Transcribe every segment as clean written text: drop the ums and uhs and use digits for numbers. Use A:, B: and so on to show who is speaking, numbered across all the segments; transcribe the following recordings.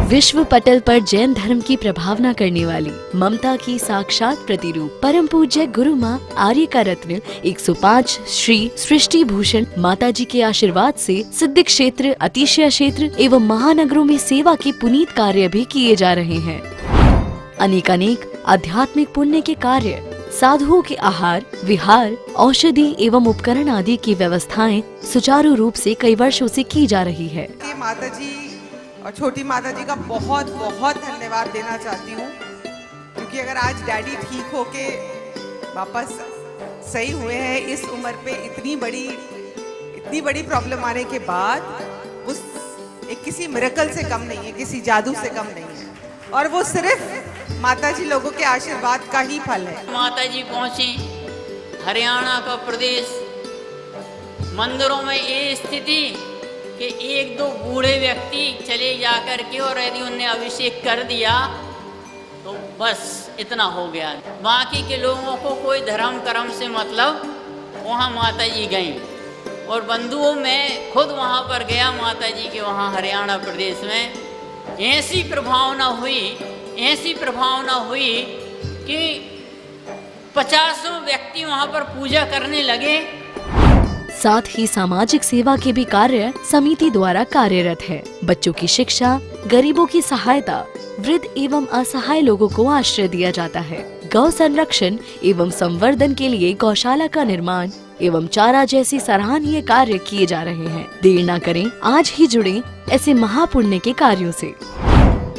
A: विश्व पटल पर जैन धर्म की प्रभावना करने वाली ममता की साक्षात प्रतिरूप परम पूज्य गुरु माँ आर्य का रत्न 105 श्री सृष्टि भूषण माता जी के आशीर्वाद से सिद्ध क्षेत्र, अतिशय क्षेत्र एवं महानगरों में सेवा के पुनीत कार्य भी किए जा रहे हैं। अनेकानेक आध्यात्मिक पुण्य के कार्य, साधुओं के आहार, विहार, औषधि एवं उपकरण आदि की व्यवस्थाएं सुचारू रूप से कई वर्षों से की जा रही है।
B: माता जी और छोटी माता जी का बहुत बहुत धन्यवाद देना चाहती हूँ, क्योंकि अगर आज डैडी ठीक होके वापस सही हुए हैं इस उम्र पे, इतनी बड़ी प्रॉब्लम आने के बाद, उस एक किसी मिरेकल से कम नहीं है, किसी जादू से कम नहीं है, और वो सिर्फ माता जी लोगों के आशीर्वाद का ही फल है।
C: माता जी पहुंची हरियाणा का प्रदेश, मंदिरों में ये स्थिति कि एक दो बूढ़े व्यक्ति चले जा कर के और यदि उनने अभिषेक कर दिया तो बस इतना हो गया। बाकी के लोगों को कोई धर्म कर्म से मतलब, वहाँ माता जी गईं और बंधुओं में खुद वहाँ पर गया माता जी के वहाँ हरियाणा प्रदेश में। ऐसी प्रभावना हुई कि 50 व्यक्ति वहाँ पर पूजा करने लगे।
A: साथ ही सामाजिक सेवा के भी कार्य समिति द्वारा कार्यरत है। बच्चों की शिक्षा, गरीबों की सहायता, वृद्ध एवं असहाय लोगों को आश्रय दिया जाता है। गौ संरक्षण एवं संवर्धन के लिए गौशाला का निर्माण एवं चारा जैसी सराहनीय कार्य किए जा रहे हैं। देर न करें, आज ही जुड़ें ऐसे महापुण्य के कार्यों से।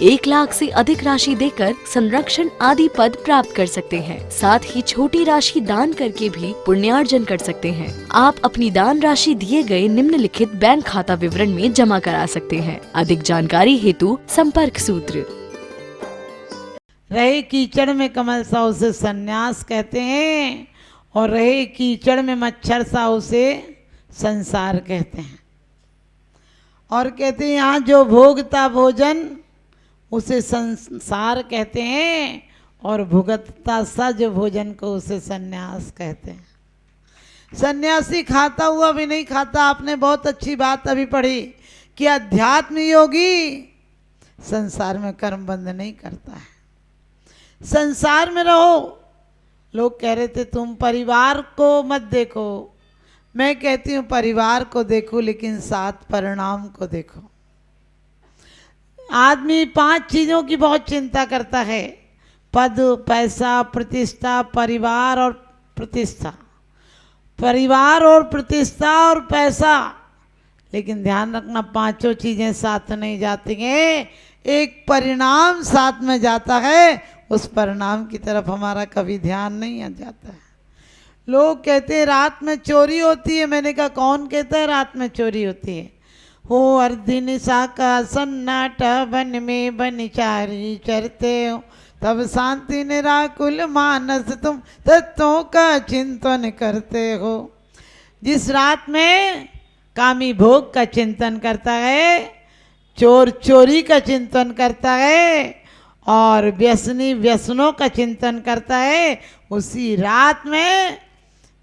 A: 1 लाख से अधिक राशि देकर संरक्षण आदि पद प्राप्त कर सकते हैं। साथ ही छोटी राशि दान करके भी पुण्यार्जन कर सकते हैं। आप अपनी दान राशि दिए गए निम्नलिखित बैंक खाता विवरण में जमा करा सकते हैं। अधिक जानकारी हेतु संपर्क सूत्र।
D: रहे कीचड़ में कमल सा उसे संन्यास कहते हैं, और रहे कीचड़ में मच्छर सा उसे संसार कहते हैं। और कहते हैं यहाँ जो भोगता भोजन उसे संसार कहते हैं, और भुगतता सा जो भोजन को उसे सन्यास कहते हैं। सन्यासी खाता हुआ भी नहीं खाता। आपने बहुत अच्छी बात अभी पढ़ी कि अध्यात्म योगी संसार में कर्म बंद नहीं करता है। संसार में रहो। लोग कह रहे थे तुम परिवार को मत देखो, मैं कहती हूँ परिवार को देखो, लेकिन साथ परिणाम को देखो। आदमी 5 चीज़ों की बहुत चिंता करता है: पद, पैसा, प्रतिष्ठा, परिवार और प्रतिष्ठा। परिवार और प्रतिष्ठा और पैसा, लेकिन ध्यान रखना 5 चीज़ें साथ नहीं जाती हैं। एक परिणाम साथ में जाता है, उस परिणाम की तरफ हमारा कभी ध्यान नहीं आ जाता है। लोग कहते हैं रात में चोरी होती है। मैंने कहा कौन कहता है रात में चोरी होती है? हो अर्धि निशा का सन्नाटा, वन में बनचारी चरते हो, तब शांति निराकुल मानस तुम तत्वों का चिंतन करते हो। जिस रात में कामी भोग का चिंतन करता है, चोर चोरी का चिंतन करता है, और व्यसनी व्यसनों का चिंतन करता है, उसी रात में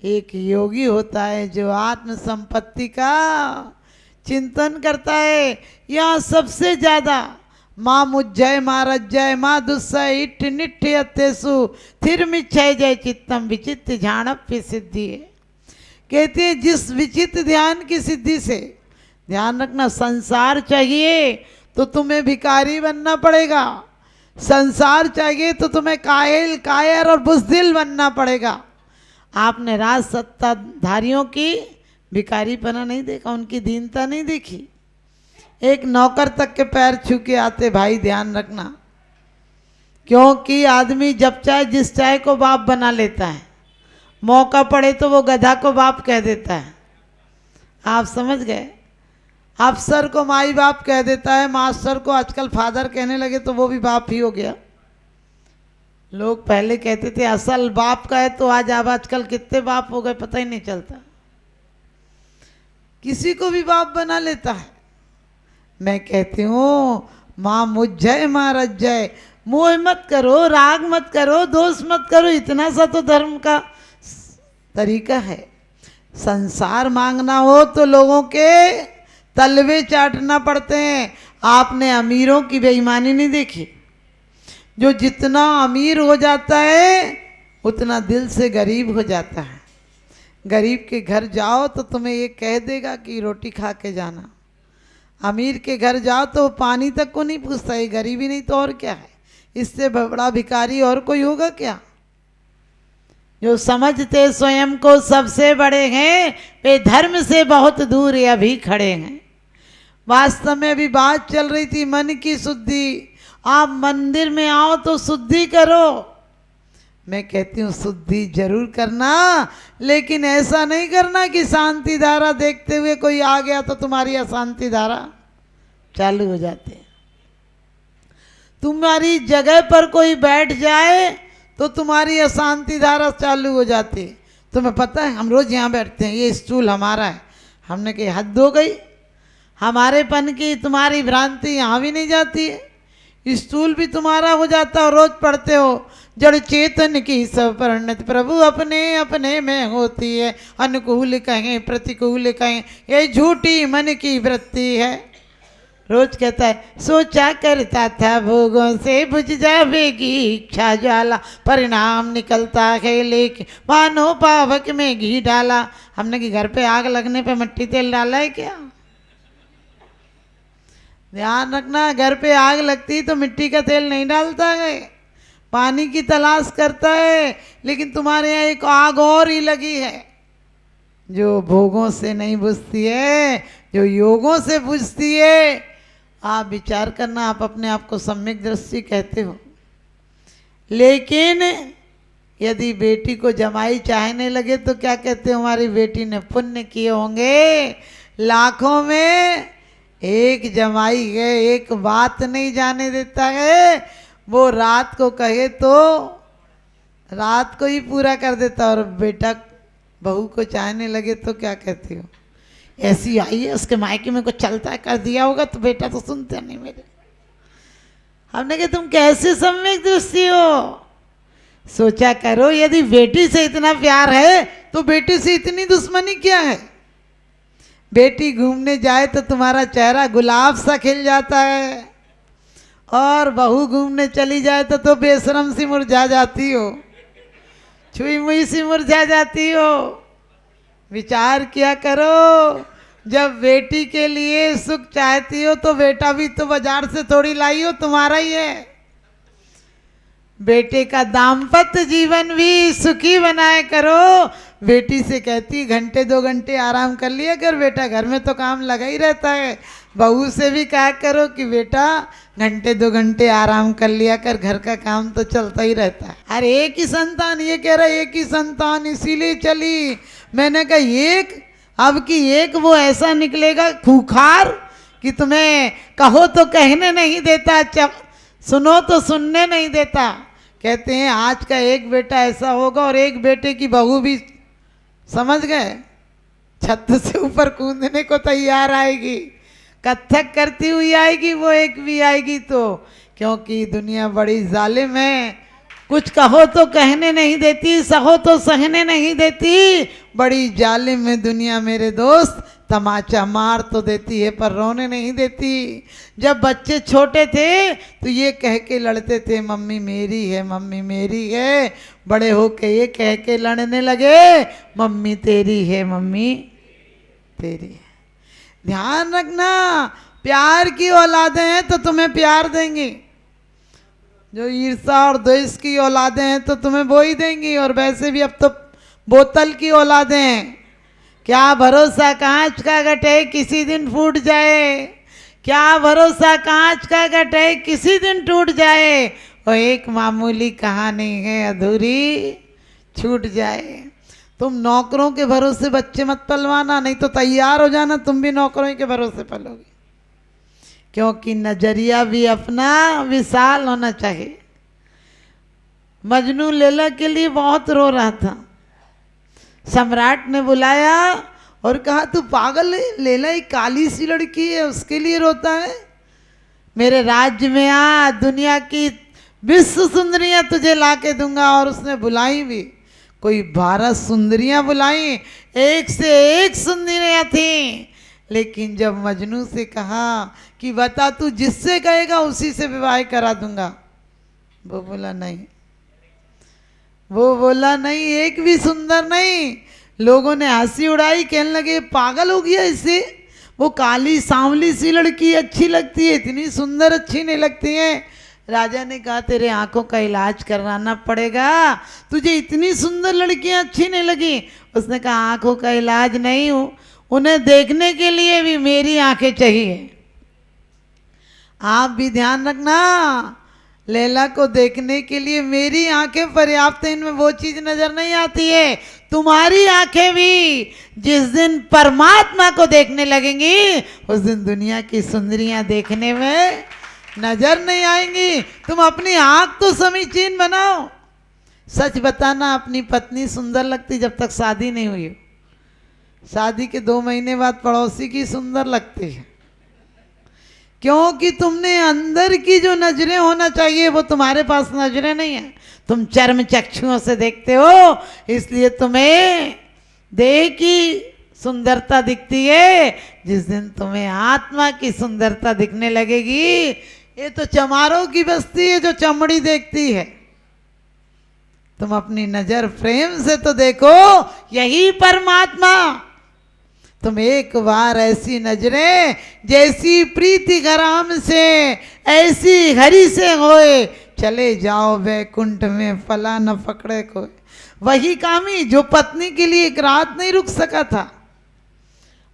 D: एक योगी होता है जो आत्म संपत्ति का चिंतन करता है। यहाँ सबसे ज़्यादा माँ मुज्जय माँ रज्जय माँ दुस्सह इट्ठ निट्ठ यत्तेषु थिर मिच्छय जय चित्तम विचित्र ध्यानप्य सिद्धि है। कहते हैं जिस विचित्र ध्यान की सिद्धि से, ध्यान रखना, संसार चाहिए तो तुम्हें भिखारी बनना पड़ेगा। संसार चाहिए तो तुम्हें कायल, कायर और बुज़दिल बनना पड़ेगा। आपने राज सत्ताधारियों की भिखारीपना नहीं देखा, उनकी दीनता नहीं देखी। एक नौकर तक के पैर छू के आते। भाई ध्यान रखना, क्योंकि आदमी जब चाहे जिस चाहे को बाप बना लेता है। मौका पड़े तो वो गधा को बाप कह देता है। आप समझ गए? अफसर को माई बाप कह देता है, मास्टर को आजकल फादर कहने लगे तो वो भी बाप ही हो गया। लोग पहले कहते थे असल बाप का है, तो आज आजकल कितने बाप हो गए पता ही नहीं चलता। किसी को भी बाप बना लेता है। मैं कहती हूँ माँ मुज्जय माँ रज्जय, मोह मत करो, राग मत करो, दोष मत करो। इतना सा तो धर्म का तरीका है। संसार मांगना हो तो लोगों के तलवे चाटना पड़ते हैं। आपने अमीरों की बेईमानी नहीं देखी। जो जितना अमीर हो जाता है उतना दिल से गरीब हो जाता है। गरीब के घर जाओ तो तुम्हें ये कह देगा कि रोटी खा के जाना। अमीर के घर जाओ तो वो पानी तक को नहीं पूछता। ये गरीबी नहीं तो और क्या है? इससे बड़ा भिखारी और कोई होगा क्या? जो समझते स्वयं को सबसे बड़े हैं वे धर्म से बहुत दूर अभी खड़े हैं। वास्तव में अभी बात चल रही थी मन की शुद्धि। आप मंदिर में आओ तो शुद्धि करो। मैं कहती हूँ शुद्धि जरूर करना, लेकिन ऐसा नहीं करना कि शांति धारा देखते हुए कोई आ गया तो तुम्हारी अशांति धारा चालू हो जाती है। तुम्हारी जगह पर कोई बैठ जाए तो तुम्हारी अशांति धारा चालू हो जाती है। तुम्हें पता है हम रोज यहाँ बैठते हैं, ये स्टूल हमारा है। हमने कही हद हो गई, हमारेपन की तुम्हारी भ्रांति यहाँ भी नहीं जाती है। स्टूल भी तुम्हारा हो जाता है। रोज पढ़ते हो जड़ चेतन की सब परिणति प्रभु अपने अपने में होती है। अनुकूल कहें प्रतिकूल कहें ये झूठी मन की वृत्ति है। रोज कहता है सोचा करता था भोगों से बुझ जावेगी इच्छा ज्वाला, परिणाम निकलता है लेकिन मानो पावक में घी डाला। हमने कि घर पे आग लगने पे मिट्टी तेल डाला है क्या? ध्यान रखना, घर पे आग लगती तो मिट्टी का तेल नहीं डालता है, पानी की तलाश करता है। लेकिन तुम्हारे यहाँ एक आग और ही लगी है जो भोगों से नहीं बुझती है, जो योगों से बुझती है। आप विचार करना, आप अपने आप को सम्यक दृष्टि कहते हो, लेकिन यदि बेटी को जमाई चाहने लगे तो क्या कहते हो? हमारी बेटी ने पुण्य किए होंगे। लाखों में एक जमाई है, एक बात नहीं जाने देता है। वो रात को कहे तो रात को ही पूरा कर देता, और बेटा बहू को चाहने लगे तो क्या कहती हो? ऐसी आई है, उसके मायके में कुछ चलता है, कर दिया होगा तो बेटा तो सुनते नहीं मेरे। हमने कहा तुम कैसे सम्यक दृष्टि हो? सोचा करो, यदि बेटी से इतना प्यार है तो बेटी से इतनी दुश्मनी क्या है? बेटी घूमने जाए तो तुम्हारा चेहरा गुलाब सा खिल जाता है, और बहू घूमने चली जाए तो बेशरम सी मुरझा जाती हो, छुई मुई सी मुरझा जाती हो। विचार किया करो, जब बेटी के लिए सुख चाहती हो तो बेटा भी तो बाजार से थोड़ी लाई हो, तुम्हारा ही है। बेटे का दाम्पत्य जीवन भी सुखी बनाए करो। बेटी से कहती घंटे 2 घंटे आराम कर लिया कर बेटा, घर में तो काम लगा ही रहता है। बहू से भी कहा करो कि बेटा घंटे 2 घंटे आराम कर लिया कर, घर का काम तो चलता ही रहता है। अरे एक ही संतान, ये कह रहा है एक ही संतान इसीलिए चली। मैंने कहा एक, अब की एक वो ऐसा निकलेगा खूंखार कि तुम्हें कहो तो कहने नहीं देता, सुनो तो सुनने नहीं देता। कहते हैं आज का एक बेटा ऐसा होगा और एक बेटे की बहू भी, समझ गए, छत से ऊपर कूदने को तैयार आएगी, कथक करती हुई आएगी, वो एक भी आएगी तो। क्योंकि दुनिया बड़ी जालिम है, कुछ कहो तो कहने नहीं देती, सहो तो सहने नहीं देती। बड़ी जालिम है दुनिया मेरे दोस्त, तमाचा मार तो देती है पर रोने नहीं देती। जब बच्चे छोटे थे तो ये कह के लड़ते थे मम्मी मेरी है, मम्मी मेरी है। बड़े होके ये कह के लड़ने लगे मम्मी तेरी है, मम्मी तेरी है। ध्यान रखना, प्यार की औलादें हैं तो तुम्हें प्यार देंगी, जो ईर्षा और द्वेष की औलादें हैं तो तुम्हें वो ही देंगी। और वैसे भी अब तो बोतल की औलादें हैं, क्या भरोसा कांच का घट है किसी दिन फूट जाए, क्या भरोसा कांच का घट है किसी दिन टूट जाए। और एक मामूली कहानी है अधूरी छूट जाए। तुम नौकरों के भरोसे बच्चे मत पलवाना, नहीं तो तैयार हो जाना तुम भी नौकरों के भरोसे पलोगे। क्योंकि नजरिया भी अपना विशाल होना चाहिए। मजनू लैला के लिए बहुत रो रहा था। सम्राट ने बुलाया और कहा तू पागल है, लैला एक काली सी लड़की है, उसके लिए रोता है? मेरे राज्य में आ, दुनिया की विश्व सुंदरियां तुझे ला के दूंगा। और उसने बुलाई भी, कोई 12 सुंदरियां बुलाई, एक से एक सुंदरियां थी। लेकिन जब मजनू से कहा कि बता तू जिससे कहेगा उसी से विवाह करा दूंगा, वो बोला नहीं, वो बोला नहीं, एक भी सुंदर नहीं। लोगों ने हंसी उड़ाई, कहने लगे पागल हो गया इससे, वो काली सांवली सी लड़की अच्छी लगती है, इतनी सुंदर अच्छी नहीं लगती है। राजा ने कहा तेरे आंखों का इलाज कराना पड़ेगा, तुझे इतनी सुंदर लड़कियां अच्छी नहीं लगी। उसने कहा आंखों का इलाज नहीं हूँ, उन्हें देखने के लिए भी मेरी आंखें चाहिए। आप भी ध्यान रखना, लैला को देखने के लिए मेरी आंखें पर्याप्त है, इनमें वो चीज नजर नहीं आती है। तुम्हारी आंखें भी जिस दिन परमात्मा को देखने लगेंगी उस दिन दुनिया की सुंदरियां देखने में नजर नहीं आएंगी। तुम अपनी आंख तो समीचीन बनाओ। सच बताना, अपनी पत्नी सुंदर लगती जब तक शादी नहीं हुई हो। शादी के 2 महीने बाद पड़ोसी की सुंदर लगती है, क्योंकि तुमने अंदर की जो नजरें होना चाहिए वो तुम्हारे पास नजरें नहीं है। तुम चर्म चक्षुओं से देखते हो, इसलिए तुम्हें देह की सुंदरता दिखती है। जिस दिन तुम्हें आत्मा की सुंदरता दिखने लगेगी, ये तो चमारों की बस्ती है जो चमड़ी देखती है। तुम अपनी नजर प्रेम से तो देखो, यही परमात्मा। तुम एक बार ऐसी नजरें जैसी प्रीति गराम से ऐसी हरि से होए, चले जाओ वैकुंठ में फला न पकड़े कोई। वही कामी जो पत्नी के लिए एक रात नहीं रुक सका था,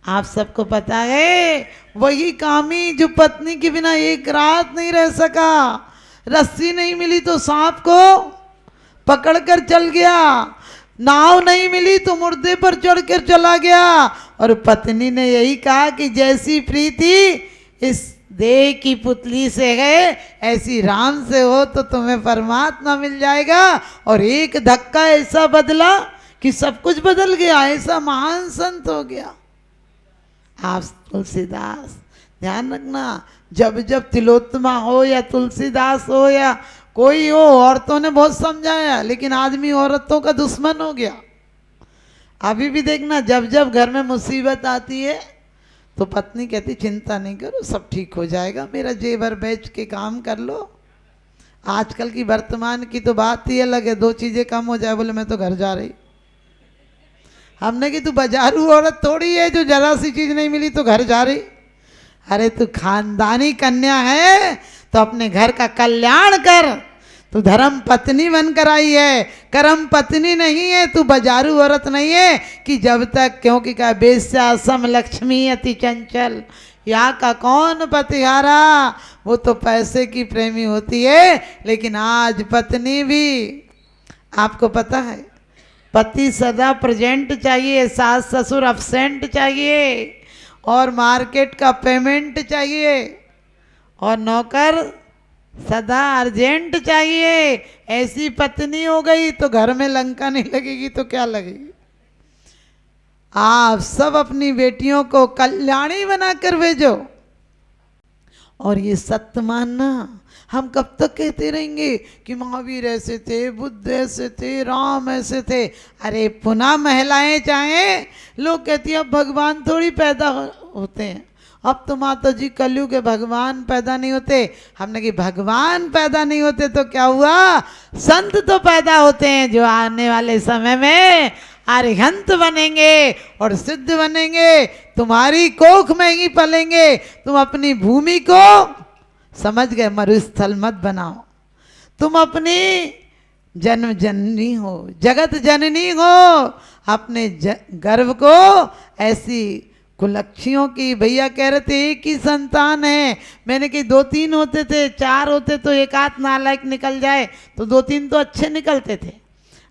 D: आप सबको पता है, वही कामी जो पत्नी के बिना एक रात नहीं रह सका। रस्सी नहीं मिली तो सांप को पकड़कर चल गया, नाव नहीं मिली तो मुर्दे पर चढ़कर चला गया। और पत्नी ने यही कहा कि जैसी प्रीति इस देह की पुतली से है, ऐसी राम से हो तो तुम्हें परमात्मा मिल जाएगा। और एक धक्का ऐसा बदला कि सब कुछ बदल गया, ऐसा महान संत हो गया आप तुलसीदास। ध्यान रखना, जब जब तिलोत्तमा हो या तुलसीदास हो या कोई हो, औरतों ने बहुत समझाया, लेकिन आदमी औरतों का दुश्मन हो गया। अभी भी देखना, जब जब घर में मुसीबत आती है तो पत्नी कहती चिंता नहीं करो, सब ठीक हो जाएगा, मेरा जेवर बेच के काम कर लो। आजकल की वर्तमान की तो बात ही अलग है, 2 चीज़ें कम हो जाए, बोले मैं तो घर जा रही। हमने कि तू बाजारू औरत थोड़ी है जो जरा सी चीज़ नहीं मिली तो घर जा रही। अरे तू खानदानी कन्या है तो अपने घर का कल्याण कर। तू धर्म पत्नी बनकर आई है, कर्म पत्नी नहीं है, तू बाजारू औरत नहीं है कि जब तक, क्योंकि का बेस्या सम लक्ष्मी अति चंचल, यहाँ का कौन पतिहारा, वो तो पैसे की प्रेमी होती है। लेकिन आज पत्नी भी, आपको पता है, पति सदा प्रेजेंट चाहिए, सास ससुर अब्सेंट चाहिए, और मार्केट का पेमेंट चाहिए, और नौकर सदा अर्जेंट चाहिए। ऐसी पत्नी हो गई तो घर में लंका नहीं लगेगी तो क्या लगेगी। आप सब अपनी बेटियों को कल्याणी बनाकर भेजो। और ये सत्य मानना, हम कब तक कहते रहेंगे कि महावीर ऐसे थे, बुद्ध ऐसे थे, राम ऐसे थे। अरे पुनः महिलाएं चाहें, लोग कहती हैं अब भगवान थोड़ी पैदा होते हैं, अब तो माता जी कलयुग के भगवान पैदा नहीं होते। हमने कि भगवान पैदा नहीं होते तो क्या हुआ, संत तो पैदा होते हैं जो आने वाले समय में अरिहंत बनेंगे और सिद्ध बनेंगे। तुम्हारी कोख में ही पलेंगे। तुम अपनी भूमि को, समझ गए, मरुस्थल मत बनाओ। तुम अपनी जन्म जननी हो, जगत जननी हो, अपने गर्भ को ऐसी कुलक्षियों की, भैया कह रहे थे एक ही संतान है, मैंने कि 2-3 होते थे, 4 होते तो एक आध नालायक निकल जाए तो 2-3 तो अच्छे निकलते थे।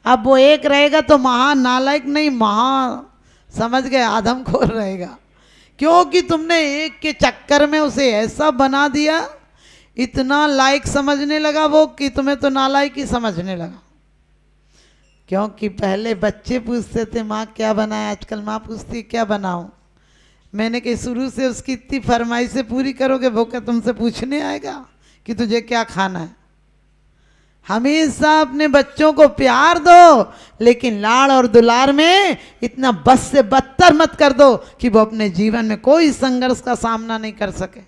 D: अब वो एक रहेगा तो महा नालायक नहीं, महा, समझ गए, आदमखोर रहेगा। क्योंकि तुमने एक के चक्कर में उसे ऐसा बना दिया, इतना लायक समझने लगा वो कि तुम्हें तो नालायक ही समझने लगा। क्योंकि पहले बच्चे पूछते थे माँ क्या बनाए, आजकल माँ पूछती है क्या बनाऊं। मैंने कि शुरू से उसकी इतनी फरमाइशें पूरी करोगे वो क्या तुमसे पूछने आएगा कि तुझे क्या खाना है। हमेशा अपने बच्चों को प्यार दो, लेकिन लाड़ और दुलार में इतना बस से बदतर मत कर दो कि वो अपने जीवन में कोई संघर्ष का सामना नहीं कर सके।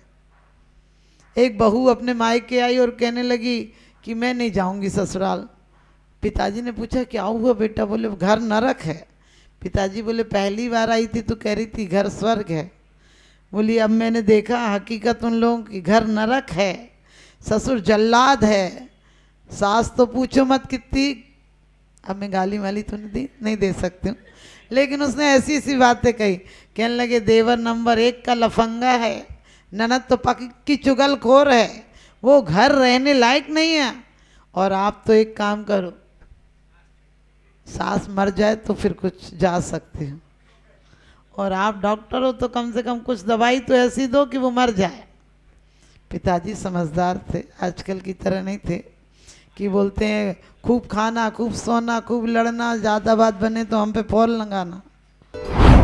D: एक बहू अपने मायके आई और कहने लगी कि मैं नहीं जाऊंगी ससुराल। पिताजी ने पूछा क्या हुआ बेटा? बोले घर नरक है। पिताजी बोले पहली बार आई थी तो कह रही थी घर स्वर्ग है। बोली अब मैंने देखा हकीकत उन लोगों की घर नरक है, ससुर जल्लाद है, सास तो पूछो मत कितनी, अब मैं गाली वाली तो नहीं दे सकती हूँ, लेकिन उसने ऐसी ऐसी बातें कही। कहने लगे देवर नंबर 1 का लफंगा है, ननद तो पक्की चुगलखोर है, वो घर रहने लायक नहीं है। और आप तो एक काम करो, सास मर जाए तो फिर कुछ जा सकते हो, और आप डॉक्टर हो तो कम से कम कुछ दवाई तो ऐसी दो कि वो मर जाए। पिताजी समझदार थे, आजकल की तरह नहीं थे कि बोलते हैं खूब खाना, खूब सोना, खूब लड़ना, ज़्यादा बात बने तो हम पे फौल लगाना।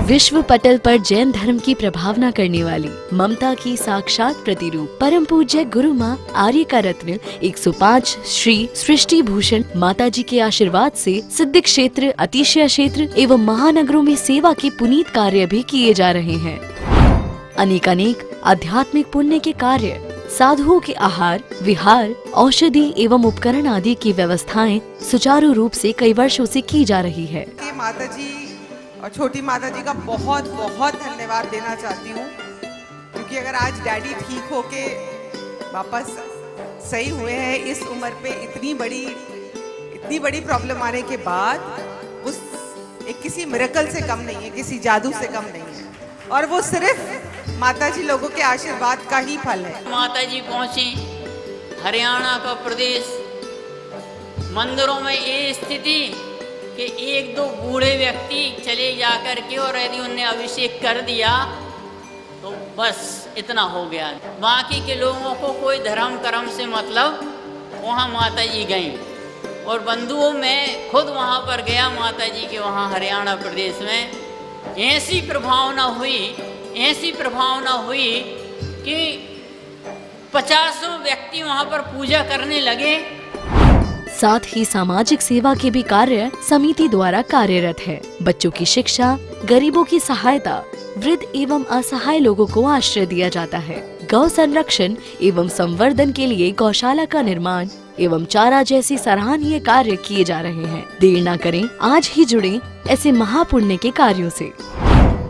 A: विश्व पटल पर जैन धर्म की प्रभावना करने वाली ममता की साक्षात प्रतिरूप परम पूज्य गुरु माँ आर्य का रत्न 105 श्री सृष्टि भूषण माता जी के आशीर्वाद से सिद्धि क्षेत्र, अतिशय क्षेत्र एवं महानगरों में सेवा के पुनीत कार्य भी किए जा रहे हैं। अनेकानेक आध्यात्मिक पुण्य के कार्य, साधुओं के आहार विहार, औषधि एवं उपकरण आदि की व्यवस्थाएं सुचारू रूप से कई वर्षों से की जा रही है।
B: ये माता जी और छोटी माता जी का बहुत बहुत धन्यवाद देना चाहती हूँ, क्योंकि अगर आज डैडी ठीक होके वापस सही हुए हैं इस उम्र पे, इतनी बड़ी प्रॉब्लम आने के बाद, उस एक किसी मिरेकल से कम नहीं है, किसी जादू से कम नहीं है, और वो सिर्फ माता जी लोगों के आशीर्वाद का ही फल है।
C: माता जी पहुंची हरियाणा का प्रदेश, मंदिरों में ये स्थिति कि 1-2 बूढ़े व्यक्ति चले जाकर के और यदि उनने अभिषेक कर दिया तो बस इतना हो गया, बाकी के लोगों को कोई धर्म कर्म से मतलब। वहाँ माता जी गईं और बंधुओं में खुद वहाँ पर गया माता जी के वहाँ हरियाणा प्रदेश में। ऐसी प्रभावना हुई कि 50 व्यक्ति वहाँ पर पूजा करने लगे।
A: साथ ही सामाजिक सेवा के भी कार्य समिति द्वारा कार्यरत है। बच्चों की शिक्षा, गरीबों की सहायता, वृद्ध एवं असहाय लोगों को आश्रय दिया जाता है। गौ संरक्षण एवं संवर्धन के लिए गौशाला का निर्माण एवं चारा जैसी सराहनीय कार्य किए जा रहे हैं। देर न करें, आज ही जुड़ें ऐसे महापुण्य के कार्यों से।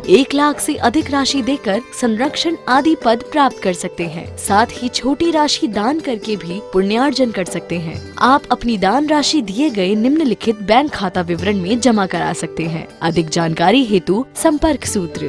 A: 1 लाख से अधिक राशि देकर संरक्षण आदि पद प्राप्त कर सकते हैं। साथ ही छोटी राशि दान करके भी पुण्यार्जन कर सकते हैं। आप अपनी दान राशि दिए गए निम्नलिखित बैंक खाता विवरण में जमा करा सकते हैं। अधिक जानकारी हेतु संपर्क सूत्र